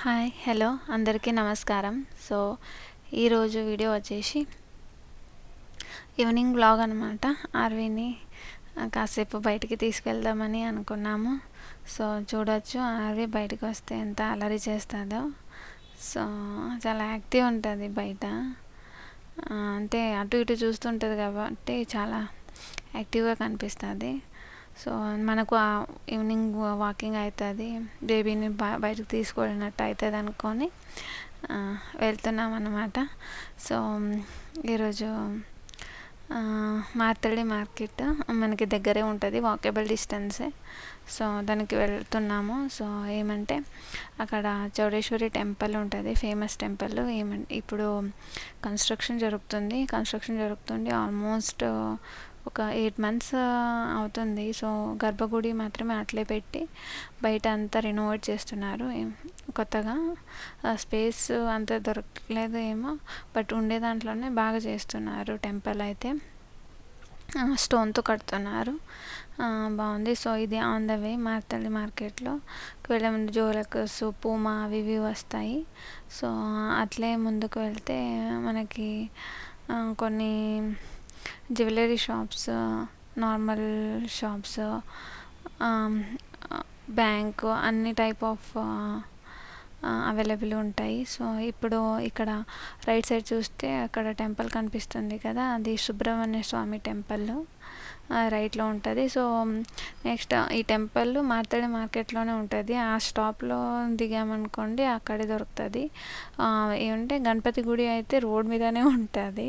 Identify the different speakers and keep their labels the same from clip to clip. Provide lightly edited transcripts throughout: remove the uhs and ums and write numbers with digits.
Speaker 1: Hi hello అందరికీ నమస్కారం. So ఈరోజు వీడియో వచ్చేసి ఈవినింగ్ వ్లాగ్ అనమాట. ఆర్వీని కాసేపు బయటికి తీసుకెళ్దామని అనుకున్నాము. సో చూడొచ్చు ఆర్వీ బయటకు వస్తే ఎంత అల్లరి చేస్తుందో. సో చాలా యాక్టివ్ ఉంటుంది బయట, అంటే అటు ఇటు చూస్తుంటుంది కాబట్టి చాలా యాక్టివ్గా కనిపిస్తుంది. సో మనకు ఈవినింగ్ వాకింగ్ అవుతుంది, బేబీని బయటకు తీసుకెళ్ళినట్టు అవుతుంది అనుకొని వెళ్తున్నాం అన్నమాట. సో ఈరోజు మార్తల్లి మార్కెట్ మనకి దగ్గరే ఉంటుంది, వాకేబుల్ డిస్టెన్సే. సో దానికి వెళ్తున్నాము. సో ఏమంటే అక్కడ చౌడేశ్వరి టెంపుల్ ఉంటుంది, ఫేమస్ టెంపుల్. ఇప్పుడు కన్స్ట్రక్షన్ జరుగుతుంది ఆల్మోస్ట్ ఒక 8 months అవుతుంది. సో గర్భగుడి మాత్రమే అట్లే పెట్టి బయట అంతా రెనోవేట్ చేస్తున్నారు కొత్తగా. స్పేస్ అంత దొరకలేదు ఏమో, బట్ ఉండే దాంట్లోనే బాగా చేస్తున్నారు. టెంపుల్ అయితే స్టోన్తో కడుతున్నారు, బాగుంది. సో ఇది ఆన్ ద వే మార్తల్లి మార్కెట్లో వెళ్ళే ముందు జోలకస్, పూమా అవి ఇవి వస్తాయి. సో అట్లే ముందుకు వెళ్తే మనకి కొన్ని jewellery shops, normal shops, bank, అన్ని టైప్ ఆఫ్ అవైలబుల్ ఉంటాయి. సో ఇప్పుడు ఇక్కడ రైట్ సైడ్ చూస్తే అక్కడ టెంపుల్ కనిపిస్తుంది కదా, అది సుబ్రహ్మణ్య స్వామి టెంపుల్ రైట్లో ఉంటుంది. సో నెక్స్ట్ ఈ టెంపుల్ మార్తల్లి మార్కెట్లోనే ఉంటుంది. ఆ స్టాప్లో దిగామనుకోండి అక్కడే దొరుకుతుంది. ఏమంటే గణపతి గుడి అయితే రోడ్ మీదనే ఉంటుంది.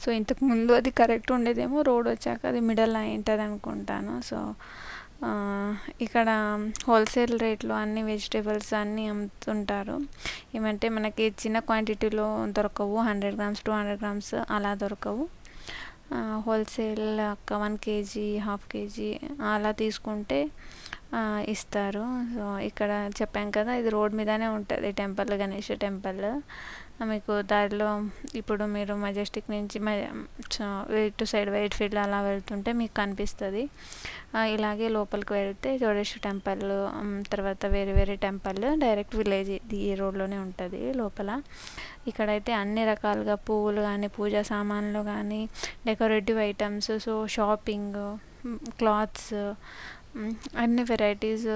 Speaker 1: సో ఇంతకు ముందు అది కరెక్ట్ ఉండేదేమో, రోడ్ వచ్చాక అది మిడిల్ అయి ఉంటుంది అనుకుంటాను. సో ఇక్కడ హోల్సేల్ రేట్లో అన్ని వెజిటేబుల్స్ అన్నీ అమ్ముతుంటారు. ఏమంటే మనకి చిన్న క్వాంటిటీలో దొరకవు, 100 grams 200 grams అలా దొరకవు. హోల్సేల్ 1 kg 1/2 kg అలా తీసుకుంటే ఇస్తారు. సో ఇక్కడ చెప్పాం కదా, ఇది రోడ్ మీదనే ఉంటుంది టెంపుల్, గణేష్ టెంపుల్. మీకు దారిలో ఇప్పుడు మీరు మెజెస్టిక్ నుంచి ఇటు సైడ్ వైట్ ఫీల్డ్ అలా వెళ్తుంటే మీకు కనిపిస్తుంది. ఇలాగే లోపలికి వెళ్తే చౌడేశ్వరి టెంపుల్, తర్వాత వేరే టెంపుల్ డైరెక్ట్ విలేజ్ ఈ రోడ్లోనే ఉంటుంది లోపల. ఇక్కడైతే అన్ని రకాలుగా పువ్వులు కానీ, పూజా సామాన్లు కానీ, decorative items, so shopping, clothes, అన్ని వెరైటీస్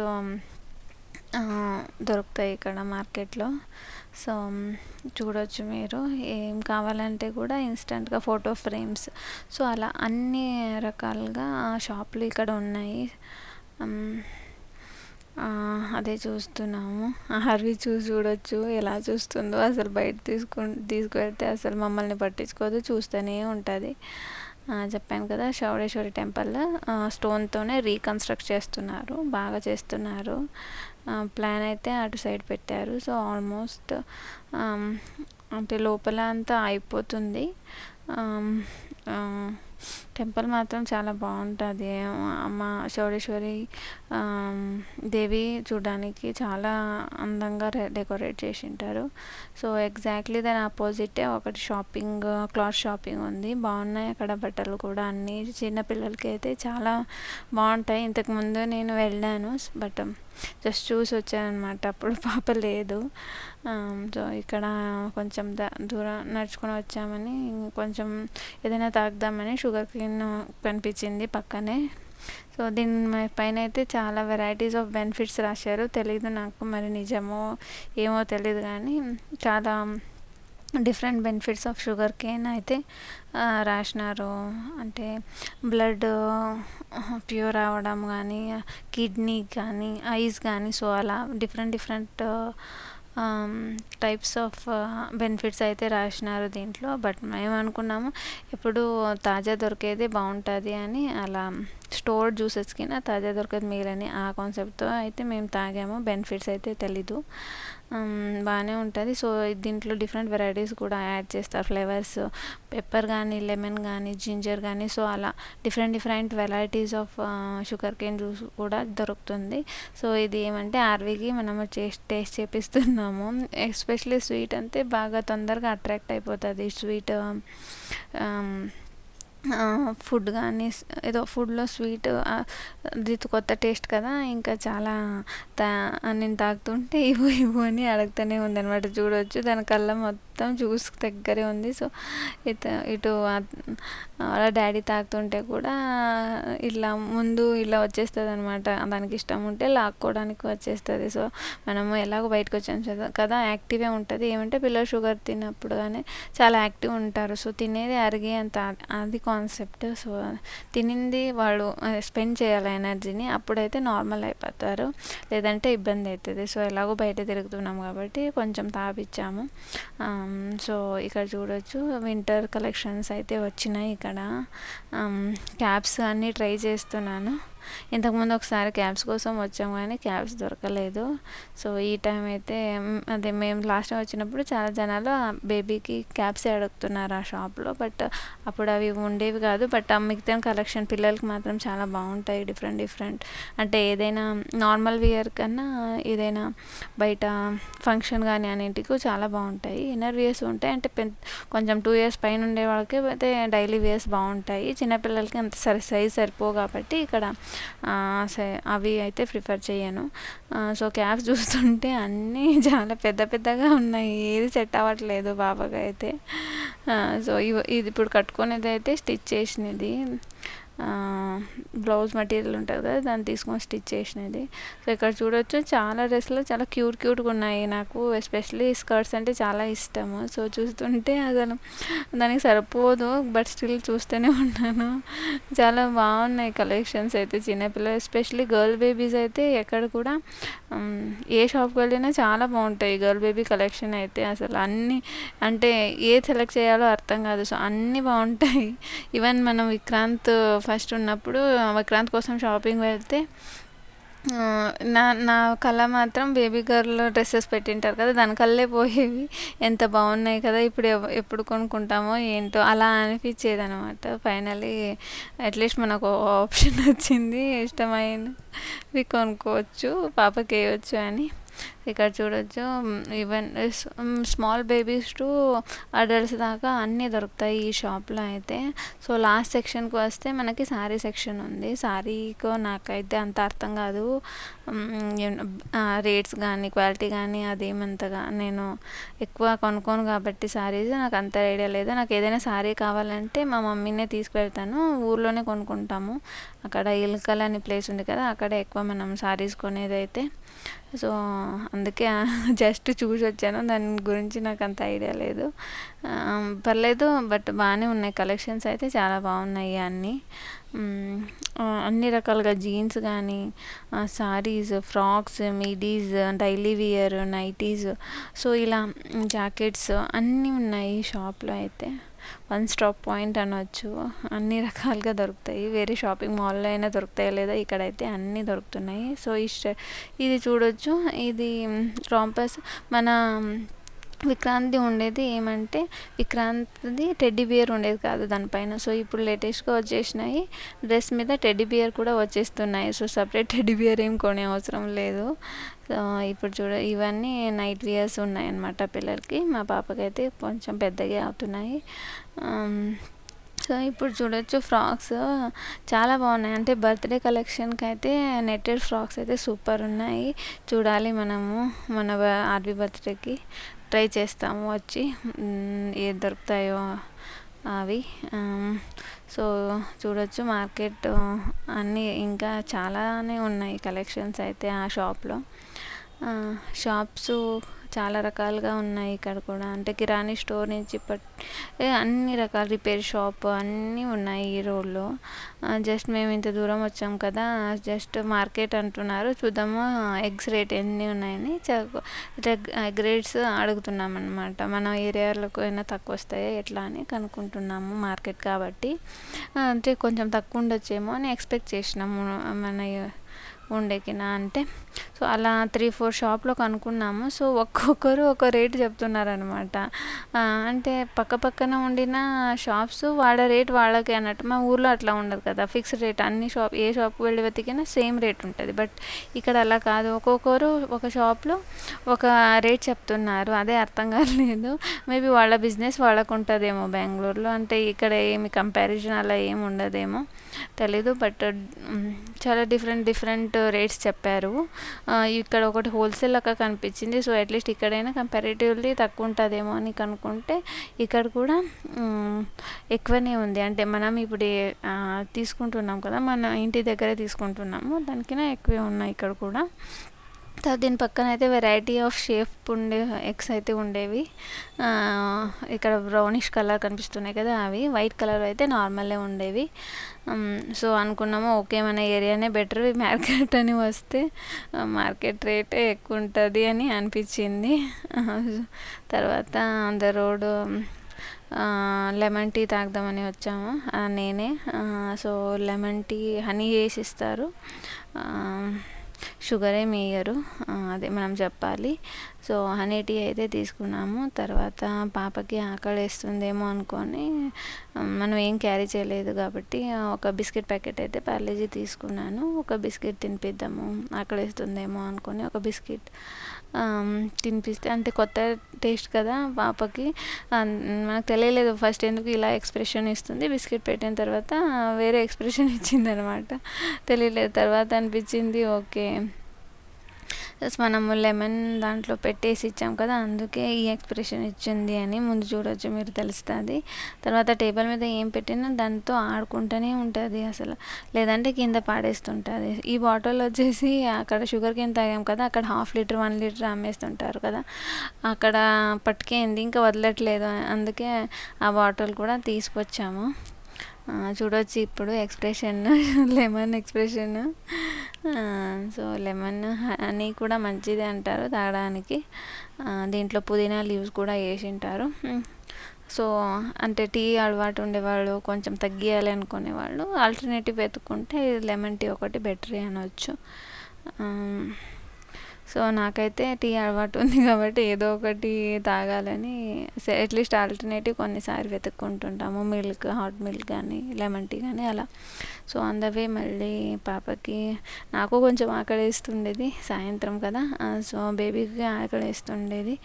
Speaker 1: దొరుకుతాయి ఇక్కడ మార్కెట్లో. సో చూడొచ్చు మీరు, ఏం కావాలంటే కూడా ఇన్స్టెంట్గా ఫోటో ఫ్రేమ్స్, సో అలా అన్ని రకాలుగా షాపులు ఇక్కడ ఉన్నాయి. అదే చూస్తున్నాము. హర్వి చూడొచ్చు ఎలా చూస్తుందో, అసలు బయట తీసుకువెళ్తే అసలు మమ్మల్ని పట్టించుకోదు, చూస్తూనే ఉంటుంది. చెప్పాను కదా, చౌడేశ్వరి టెంపుల్ స్టోన్తోనే రీకన్స్ట్రక్ట్ చేస్తున్నారు, బాగా చేస్తున్నారు. ప్లాన్ అయితే అటు సైడ్ పెట్టారు. సో ఆల్మోస్ట్ అంటే లోపల అంతా అయిపోతుంది. టెంపుల్ మాత్రం చాలా బాగుంటుంది. అమ్మ చౌడేశ్వరి దేవి చూడడానికి చాలా అందంగా డెకరేట్ చేసి ఉంటారు. సో ఎగ్జాక్ట్లీ దాని ఆపోజిటే ఒకటి క్లాత్ షాపింగ్ ఉంది, బాగున్నాయి అక్కడ బట్టలు కూడా. అన్నీ చిన్నపిల్లలకి అయితే చాలా బాగుంటాయి. ఇంతకుముందు నేను వెళ్ళాను, బట్ జస్ట్ చూసి వచ్చానమాట, అప్పుడు పాప లేదు. సో ఇక్కడ కొంచెం దూరం నడుచుకొని వచ్చామని, కొంచెం ఏదైనా తాగుదామని షుగర్ కేన్ కనిపించింది పక్కనే. సో దీని పైన అయితే చాలా వెరైటీస్ ఆఫ్ బెనిఫిట్స్ రాశారు, తెలీదు నాకు మరి నిజమో ఏమో తెలీదు, కానీ చాలా different benefits of sugar cane అయితే రాసినారు. అంటే బ్లడ్ ప్యూర్ అవ్వడం కానీ, కిడ్నీ కానీ, ఐస్ కానీ, సో అలా డిఫరెంట్ టైప్స్ ఆఫ్ బెనిఫిట్స్ అయితే రాసినారు దీంట్లో. బట్ మేము అనుకున్నాము ఎప్పుడు తాజా దొరికేదే బాగుంటుంది అని, అలా స్టోర్ జ్యూసెస్ కింద తాజా దొరికేది మేలని ఆ కాన్సెప్ట్తో అయితే మేము తాగాము. బెనిఫిట్స్ అయితే తెలీదు, బాగానే ఉంటుంది. సో దీంట్లో డిఫరెంట్ వెరైటీస్ కూడా యాడ్ చేస్తారు, ఫ్లేవర్స్, పెప్పర్ కానీ, లెమన్ కానీ, జింజర్ కానీ, సో అలా different varieties of sugar cane juice కూడా దొరుకుతుంది. సో ఇది ఏమంటే ఆర్వీకి మనము టేస్ట్ చేపిస్తున్నాము. ఎస్పెషల్లీ స్వీట్ అంటే బాగా తొందరగా అట్రాక్ట్ అయిపోతుంది స్వీట్. ఫుడ్ కానీ ఏదో ఫుడ్లో స్వీట్ ఇది కొత్త టేస్ట్ కదా, ఇంకా చాలా తా నేను తాకుతుంటే ఇవ్వు ఇవ్వు అని అడుగుతూనే ఉందనమాట. చూడవచ్చు దాని కళ్ళ మొత్తం జ్యూస్ దగ్గరే ఉంది. సో ఇటు వాళ్ళ డాడీ తాకుతుంటే కూడా ఇట్లా ముందు ఇలా వచ్చేస్తుంది అనమాట. దానికి ఇష్టం ఉంటే లాక్కోవడానికి వచ్చేస్తుంది. సో మనము ఎలాగో బయటకు వచ్చాం కదా, యాక్టివే ఉంటుంది. ఏమంటే పిల్లలు షుగర్ తిన్నప్పుడు కానీ చాలా యాక్టివ్ ఉంటారు. సో తినేది అరిగే అంత అది కాన్సెప్ట్. సో తినింది వాళ్ళు స్పెండ్ చేయాలి ఎనర్జీని, అప్పుడైతే నార్మల్ అయిపోతారు, లేదంటే ఇబ్బంది అవుతుంది. సో ఎలాగో బయట తిరుగుతున్నాం కాబట్టి కొంచెం తాపిచ్చాము. సో ఇక్కడ చూడొచ్చు వింటర్ కలెక్షన్స్ అయితే వచ్చినాయి. ఇక్కడ క్యాప్స్ అన్నీ ట్రై చేస్తున్నాను. ఇంతకుముందు ఒకసారి క్యాబ్స్ కోసం వచ్చాము కానీ క్యాబ్స్ దొరకలేదు. సో ఈ టైం అయితే అదే మేము లాస్ట్ టైం వచ్చినప్పుడు చాలా జనాలు బేబీకి క్యాబ్సే అడుగుతున్నారు ఆ షాప్లో. బట్ అప్పుడు అవి ఉండేవి కాదు. బట్ ఆ మిగతా కలెక్షన్ పిల్లలకి మాత్రం చాలా బాగుంటాయి. డిఫరెంట్ అంటే ఏదైనా నార్మల్ వేర్ కన్నా ఏదైనా బయట ఫంక్షన్ కానీ అన్నింటికి చాలా బాగుంటాయి. ఇన్నర్ వేర్స్ ఉంటాయి అంటే కొంచెం 2 years పైన ఉండే వాళ్ళకి అయితే డైలీ వేర్స్ బాగుంటాయి. చిన్నపిల్లలకి అంత సైజ్ సరిపోవు కాబట్టి ఇక్కడ అవి అయితే ప్రిఫర్ చేయను. సో క్యాబ్స్ చూస్తుంటే అన్నీ చాలా పెద్దగా ఉన్నాయి, ఏది సెట్ అవ్వట్లేదు బాబాగా అయితే. సో ఇది ఇప్పుడు కట్టుకునేది అయితే స్టిచ్ చేసినది, బ్లౌజ్ మెటీరియల్ ఉంటుంది కదా దాన్ని తీసుకొని స్టిచ్ చేసినది. సో ఇక్కడ చూడొచ్చు చాలా డ్రెస్సులు చాలా క్యూట్గా ఉన్నాయి. నాకు ఎస్పెషల్లీ స్కర్ట్స్ అంటే చాలా ఇష్టము. సో చూస్తుంటే అసలు దానికి సరిపోదు, బట్ స్టిల్ చూస్తూనే ఉన్నాను. చాలా బాగున్నాయి కలెక్షన్స్ అయితే. చిన్నపిల్లలు ఎస్పెషల్లీ గర్ల్ బేబీస్ అయితే ఎక్కడ కూడా ఏ షాప్కి వెళ్ళినా చాలా బాగుంటాయి గర్ల్ బేబీ కలెక్షన్ అయితే. అసలు అన్నీ అంటే ఏది సెలెక్ట్ చేయాలో అర్థం కాదు. సో అన్నీ బాగుంటాయి. ఈవెన్ మనం విక్రాంత్ ఫస్ట్ ఉన్నప్పుడు విక్రాంత్ కోసం షాపింగ్ వెళ్తే నా కళ మాత్రం బేబీ గర్ల్ డ్రెస్సెస్ పెట్టింటారు కదా, దాని కళ్ళే పోయేవి. ఎంత బాగున్నాయి కదా, ఇప్పుడు ఎప్పుడు కొనుక్కుంటామో ఏంటో అలా అనిపించేది అనమాట. ఫైనల్లీ అట్లీస్ట్ మనకు ఆప్షన్ వచ్చింది, ఇష్టమైనవి కొనుక్కోవచ్చు, పాపకి వేయవచ్చు అని. ఇక్కడ చూడొచ్చు even small babies to adults దాకా అన్నీ దొరుకుతాయి ఈ షాప్లో అయితే. సో లాస్ట్ సెక్షన్కి వస్తే మనకి శారీ సెక్షన్ ఉంది. శారీకో నాకైతే అంత అర్థం కాదు, రేట్స్ కానీ క్వాలిటీ కానీ అదేమంతగా నేను ఎక్కువ కొనుక్కోను కాబట్టి శారీస్ నాకు అంత ఐడియా లేదు. నాకు ఏదైనా శారీ కావాలంటే మా మమ్మీనే తీసుకువెళ్తాను, ఊర్లోనే కొనుక్కుంటాము. అక్కడ ఇల్కల్ అనే ప్లేస్ ఉంది కదా, అక్కడ ఎక్కువ మనం శారీస్ కొనేది అయితే. సో అందుకే జస్ట్ చూసి వచ్చాను, దాని గురించి నాకు అంత ఐడియా లేదు. పర్లేదు, బట్ బాగానే ఉన్నాయి కలెక్షన్స్ అయితే, చాలా బాగున్నాయి అన్నీ. అన్ని రకాలుగా జీన్స్ కానీ saris, frocks, midis, daily wear, nighties, so ఇలా జాకెట్స్ అన్నీ ఉన్నాయి ఈ షాప్లో అయితే. వన్ స్టాప్ పాయింట్ అనవచ్చు, అన్ని రకాలుగా దొరుకుతాయి. వేరే షాపింగ్ మాల్లో అయినా దొరుకుతాయో లేదా, ఇక్కడైతే అన్నీ దొరుకుతున్నాయి. సో ఇది చూడొచ్చు, ఇది రాంపస్ మన విక్రాంతి ఉండేది ఏమంటే విక్రాంతిది టెడ్డీ బియర్ ఉండేది కాదు దానిపైన. సో ఇప్పుడు లేటెస్ట్గా వచ్చేసినాయి, డ్రెస్ మీద టెడ్డీ బియర్ కూడా వచ్చేస్తున్నాయి. సో సపరేట్ టెడ్డీ బియర్ ఏం కొనే అవసరం లేదు. సో ఇప్పుడు ఇవన్నీ నైట్ వియర్స్ ఉన్నాయన్నమాట పిల్లలకి. మా పాపకైతే కొంచెం పెద్దగా అవుతున్నాయి. సో ఇప్పుడు చూడొచ్చు ఫ్రాక్స్ చాలా బాగున్నాయి. అంటే బర్త్డే కలెక్షన్కి అయితే నెట్టెడ్ ఫ్రాక్స్ అయితే సూపర్ ఉన్నాయి. చూడాలి మనము మన ఆర్బీ బర్త్డేకి ట్రై చేస్తాము వచ్చి, ఏది దొరుకుతాయో అవి. సో చూడొచ్చు మార్కెట్ అన్నీ ఇంకా చాలానే ఉన్నాయి కలెక్షన్స్ అయితే ఆ షాప్లో. షాప్స్ చాలా రకాలుగా ఉన్నాయి ఇక్కడ కూడా. అంటే కిరాణీ స్టోర్ నుంచి అన్ని రకాల రిపేర్ షాప్ అన్నీ ఉన్నాయి ఈ రోడ్లో. జస్ట్ మేము ఇంత దూరం వచ్చాం కదా, జస్ట్ మార్కెట్ అంటున్నారు, చూద్దాము ఎగ్స్ రేట్ ఎన్ని ఉన్నాయని ఎగ్ రేట్స్ అడుగుతున్నాం అనమాట. మన ఏరియాలకు అయినా తక్కువ వస్తాయో ఎట్లా అని కనుక్కుంటున్నాము, మార్కెట్ కాబట్టి. అంటే కొంచెం తక్కువ ఉండొచ్చేమో అని ఎక్స్పెక్ట్ చేసినాము మన ఉండేకినా అంటే. సో అలా 3-4 షాప్లో కనుక్కున్నాము. సో ఒక్కొక్కరు ఒక రేటు చెప్తున్నారనమాట. అంటే పక్కన ఉండిన షాప్స్ వాళ్ళ రేట్ వాళ్ళకే అన్నట్టు. మా ఊర్లో అట్లా ఉండదు కదా, ఫిక్స్డ్ రేట్. ఏ షాప్కి వెళ్ళి వెతికినా సేమ్ రేట్ ఉంటుంది. బట్ ఇక్కడ అలా కాదు, ఒక్కొక్కరు ఒక షాప్లో ఒక రేట్ చెప్తున్నారు, అదే అర్థం కాలేదు. మేబీ వాళ్ళ బిజినెస్ వాళ్ళకు ఉంటుందేమో బెంగళూరులో, అంటే ఇక్కడ ఏమి కంపారిజన్ అలా ఏమి ఉండదేమో తెలీదు. బట్ చాలా డిఫరెంట్ రేట్స్ చెప్పారు. ఇక్కడ ఒకటి హోల్సేల్ లెక్క కనిపించింది. సో అట్లీస్ట్ ఇక్కడైనా కంపారిటివ్లీ తక్కువ ఉంటుందేమో అని కనుక్కుంటే ఇక్కడ కూడా ఎక్కువనే ఉంది. అంటే మనం ఇప్పుడు తీసుకుంటున్నాం కదా, మన ఇంటి దగ్గరే తీసుకుంటున్నాము, దానికైనా ఎక్కువే ఉన్నాయి ఇక్కడ కూడా. దీని పక్కన అయితే వెరైటీ ఆఫ్ షేప్ ఉండే ఎగ్స్ అయితే ఉండేవి. ఇక్కడ బ్రౌనిష్ కలర్ కనిపిస్తున్నాయి కదా, అవి వైట్ కలర్ అయితే నార్మల్లే ఉండేవి. సో అనుకున్నాము ఓకే మన ఏరియానే బెటర్, మార్కెట్ అని వస్తే మార్కెట్ రేటే ఎక్కువ ఉంటుంది అని అనిపించింది. తర్వాత on the road lemon tea తాగుదామని వచ్చాము నేనే. సో లెమన్ టీ హనీ వేసి ఇస్తారు, షుగర్ ఏమి వేయరు, అదే మనం చెప్పాలి. సో హనీ టీ అయితే తీసుకున్నాము. తర్వాత పాపకి ఆకలి వేస్తుందేమో అనుకొని మనం ఏం క్యారీ చేయలేదు కాబట్టి ఒక బిస్కెట్ ప్యాకెట్ అయితే పార్లేజీ తీసుకున్నాను. ఒక బిస్కెట్ తినిపిద్దాము, ఆకలి వేస్తుందేమో అనుకొని ఒక బిస్కెట్ తినిపిస్తే, అంటే కొత్త టేస్ట్ కదా పాపకి, మనకు తెలియలేదు ఫస్ట్ ఎందుకు ఇలా ఎక్స్ప్రెషన్ ఇస్తుంది. బిస్కెట్ పెట్టిన తర్వాత వేరే ఎక్స్ప్రెషన్ ఇచ్చింది అనమాట, తెలియలేదు. తర్వాత అనిపించింది ఓకే మనము లెమన్ దాంట్లో పెట్టేసి ఇచ్చాం కదా, అందుకే ఈ ఎక్స్ప్రెషన్ ఇచ్చింది అని ముందు చూడొచ్చు, మీరు తెలుస్తుంది. తర్వాత టేబుల్ మీద ఏం పెట్టినా దాంతో ఆడుకుంటూనే ఉంటుంది అసలు, లేదంటే కింద పాడేస్తుంటుంది. ఈ బాటిల్ వచ్చేసి అక్కడ షుగర్ కేన్ తాగాం కదా, అక్కడ 1/2 లీటర్ 1 లీటర్ అమ్మేస్తుంటారు కదా, అక్కడ పట్టుకేంది ఇంకా వదలట్లేదు, అందుకే ఆ బాటిల్ కూడా తీసుకొచ్చాము. చూడొచ్చు ఇప్పుడు expression, lemon expression. So lemon honey కూడా మంచిది అంటారు తాగడానికి, దీంట్లో పుదీనా లీవ్స్ కూడా వేసింటారు. సో అంటే టీ అలవాటు ఉండేవాళ్ళు, కొంచెం తగ్గియాలి అనుకునేవాళ్ళు ఆల్టర్నేటివ్ వెతుక్కుంటే లెమన్ టీ ఒకటి బెటరే అనవచ్చు. సో నాకైతే టీ అలవాటు ఉంది కాబట్టి ఏదో ఒకటి తాగాలని అట్లీస్ట్ ఆల్టర్నేటివ్ కొన్నిసార్లు వెతుక్కుంటుంటాము, మిల్క్, హాట్ మిల్క్ కానీ లెమన్ టీ కానీ అలా. సో అందవే మళ్ళీ పాపకి నాకు కొంచెం ఆకలి వేస్తుండేది, సాయంత్రం కదా, సో బేబీకి ఆకలి వేస్తుండేది.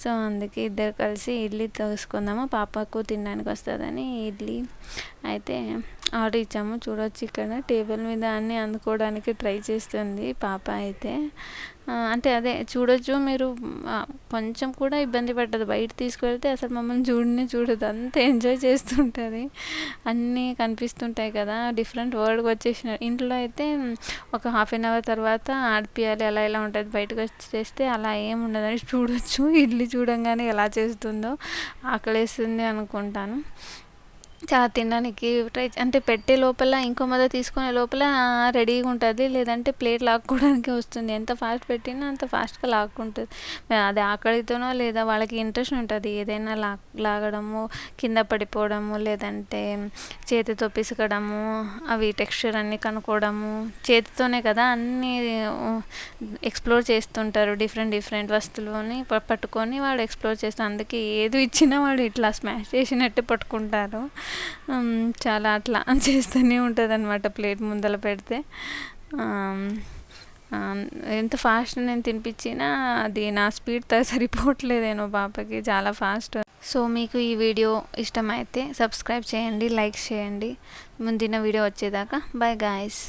Speaker 1: సో అందుకే ఇద్దరు కలిసి ఇడ్లీ తీసుకుందాము, పాపకు తినడానికి వస్తుందని ఇడ్లీ అయితే ఆర్డర్ ఇచ్చాము. చూడొచ్చు ఇక్కడ టేబుల్ మీద అన్నీ అందుకోవడానికి ట్రై చేస్తుంది పాప అయితే. అంటే అదే చూడొచ్చు మీరు, కొంచెం కూడా ఇబ్బంది పడ్డదు. బయట తీసుకువెళ్తే అసలు మమ్మల్ని చూడదు, అంత ఎంజాయ్ చేస్తుంటుంది. అన్నీ కనిపిస్తుంటాయి కదా, డిఫరెంట్ వరల్డ్కి వచ్చేసిన. ఇంట్లో అయితే ఒక 1/2 అవర్ తర్వాత ఆడిపియాలి, అలా ఇలా ఉంటుంది. బయటకు వచ్చేస్తే అలా ఏమి ఉండదని చూడొచ్చు. ఇడ్లీ చూడంగానే ఎలా చేస్తుందో, ఆకలేస్తుంది అనుకుంటాను. చాలా తినడానికి ట్రై, అంటే పెట్టే లోపల ఇంకో మద తీసుకునే లోపల రెడీగా ఉంటుంది, లేదంటే ప్లేట్ లాక్కోవడానికి వస్తుంది. ఎంత ఫాస్ట్ పెట్టినా అంత ఫాస్ట్గా లాక్కుంటుంది. అది ఆకలితోనో లేదా వాళ్ళకి ఇంట్రెస్ట్ ఉంటుంది ఏదైనా లాగడము, కింద పడిపోవడము, లేదంటే చేతితో పిసకడము, అవి టెక్స్చర్ అన్నీ కనుక్కోవడము. చేతితోనే కదా అన్నీ ఎక్స్ప్లోర్ చేస్తుంటారు, డిఫరెంట్ వస్తువులని పట్టుకొని వాడు ఎక్స్ప్లోర్ చేస్తారు. అందుకే ఏది ఇచ్చినా వాడు ఇట్లా స్మాష్ చేసినట్టు పట్టుకుంటారు. చాలా అట్లా చేస్తూనే ఉంటుంది అనమాట ప్లేట్ ముందర పెడితే. ఎంత ఫాస్ట్ నేను తినిపించినా అది నా స్పీడ్ సరిపోవట్లేదేమో పాపకి, చాలా ఫాస్ట్. సో మీకు ఈ వీడియో ఇష్టమైతే సబ్స్క్రైబ్ చేయండి, లైక్ చేయండి. ముందున్న వీడియో వచ్చేదాకా బాయ్ గాయ్స్.